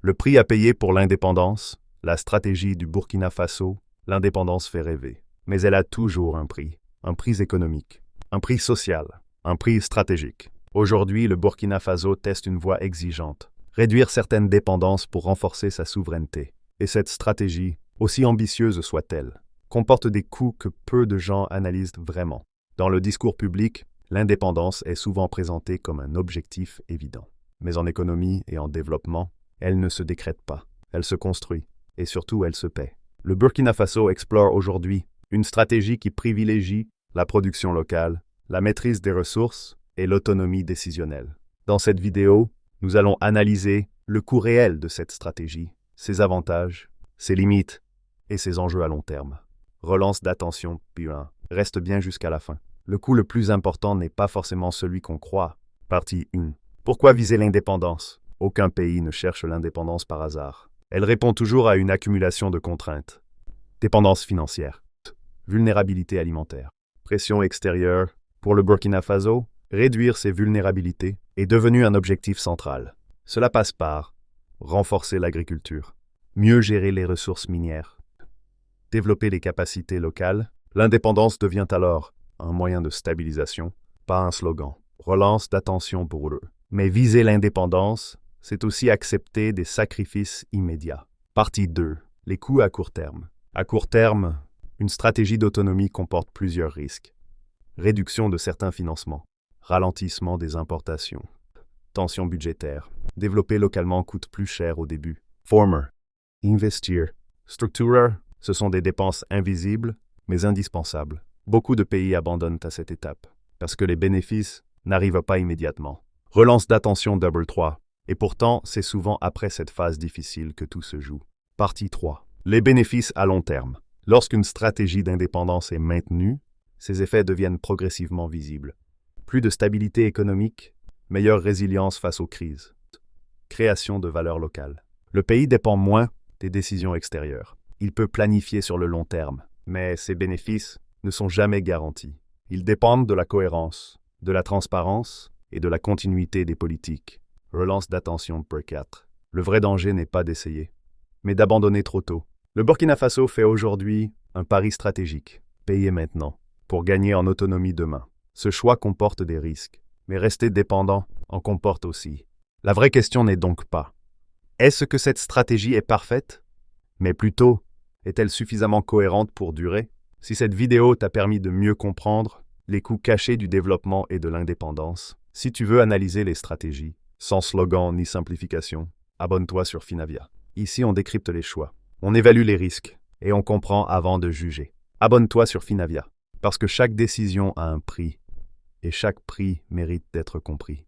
Le prix à payer pour l'indépendance, la stratégie du Burkina Faso, l'indépendance fait rêver. Mais elle a toujours un prix économique, un prix social, un prix stratégique. Aujourd'hui, le Burkina Faso teste une voie exigeante, réduire certaines dépendances pour renforcer sa souveraineté. Et cette stratégie, aussi ambitieuse soit-elle, comporte des coûts que peu de gens analysent vraiment. Dans le discours public, l'indépendance est souvent présentée comme un objectif évident. Mais en économie et en développement, elle ne se décrète pas, elle se construit, et surtout elle se paie. Le Burkina Faso explore aujourd'hui une stratégie qui privilégie la production locale, la maîtrise des ressources et l'autonomie décisionnelle. Dans cette vidéo, nous allons analyser le coût réel de cette stratégie, ses avantages, ses limites et ses enjeux à long terme. Relance d'attention, puis reste bien jusqu'à la fin. Le coût le plus important n'est pas forcément celui qu'on croit. Partie 1. Pourquoi viser l'indépendance? Aucun pays ne cherche l'indépendance par hasard. Elle répond toujours à une accumulation de contraintes. Dépendance financière, vulnérabilité alimentaire, pression extérieure. Pour le Burkina Faso, réduire ses vulnérabilités est devenu un objectif central. Cela passe par renforcer l'agriculture, mieux gérer les ressources minières, développer les capacités locales. L'indépendance devient alors un moyen de stabilisation, pas un slogan. Relance d'attention pour eux. Mais viser l'indépendance, c'est aussi accepter des sacrifices immédiats. Partie 2. Les coûts à court terme. À court terme, une stratégie d'autonomie comporte plusieurs risques. Réduction de certains financements, ralentissement des importations, tension budgétaire. Développer localement coûte plus cher au début. Former, investir, structurer, ce sont des dépenses invisibles, mais indispensables. Beaucoup de pays abandonnent à cette étape, parce que les bénéfices n'arrivent pas immédiatement. Relance d'attention double 3. Et pourtant, c'est souvent après cette phase difficile que tout se joue. Partie 3. Les bénéfices à long terme. Lorsqu'une stratégie d'indépendance est maintenue, ses effets deviennent progressivement visibles. Plus de stabilité économique, meilleure résilience face aux crises. Création de valeur locale. Le pays dépend moins des décisions extérieures. Il peut planifier sur le long terme, mais ses bénéfices ne sont jamais garantis. Ils dépendent de la cohérence, de la transparence et de la continuité des politiques. Relance d'attention pour 4. Le vrai danger n'est pas d'essayer, mais d'abandonner trop tôt. Le Burkina Faso fait aujourd'hui un pari stratégique. Payer maintenant, pour gagner en autonomie demain. Ce choix comporte des risques, mais rester dépendant en comporte aussi. La vraie question n'est donc pas « Est-ce que cette stratégie est parfaite ?» mais plutôt « Est-elle suffisamment cohérente pour durer ?» Si cette vidéo t'a permis de mieux comprendre les coûts cachés du développement et de l'indépendance, si tu veux analyser les stratégies, sans slogan ni simplification, abonne-toi sur Finavia. Ici, on décrypte les choix, on évalue les risques et on comprend avant de juger. Abonne-toi sur Finavia, parce que chaque décision a un prix et chaque prix mérite d'être compris.